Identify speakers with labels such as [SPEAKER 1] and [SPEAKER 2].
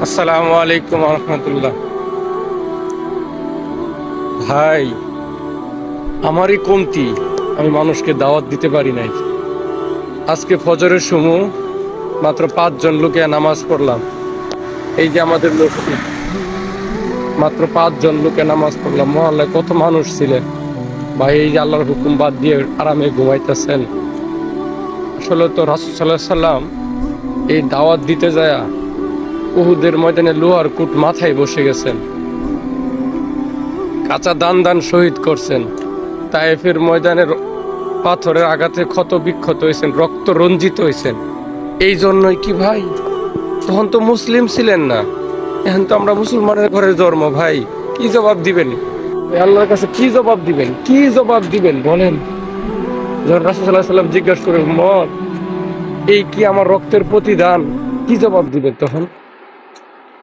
[SPEAKER 1] আসসালামু আলাইকুম রহমতুল্লাহ। ভাই, আমারই কমতি, আমি মানুষকে দাওয়াত দিতে পারি নাই। আজকে ফজরের সময় মাত্র 5 জন লোকে নামাজ পড়লাম। এই যে আমাদের মসজিদ, মাত্র 5 জন লোকে নামাজ পড়লাম। মহল্লায় কত মানুষ ছিলেন ভাই, এই যে আল্লাহর হুকুম বাদ দিয়ে আরামে ঘুমাইতেছেন। আসলে তো রাসূল সাল্লাল্লাহু আলাইহি সাল্লাম এই দাওয়াত দিতে যায় উহুদের ময়দানে লোহার কুট মাথায় বসে গেছেন, কাঁচা দান দান শহীদ করছেন। তায়েফের ময়দানের পাথরের আঘাতে ক্ষত বিক্ষত হয়েছেন, রক্ত রঞ্জিত হয়েছেন। এই জন্যই কি ভাই, তখন তো মুসলিম ছিলেন না, এখন তো আমরা মুসলমানের ঘরে জন্ম। ভাই, কি জবাব দিবেন আল্লাহর কাছে? কি জবাব দিবেন? কি জবাব দিবেন বলেন? যখন রাসূল সাল্লাল্লাহু আলাইহি সাল্লাম জিজ্ঞাসা করে, উম্মত এই কি আমার রক্তের প্রতিদান, কি জবাব দিবেন তখন?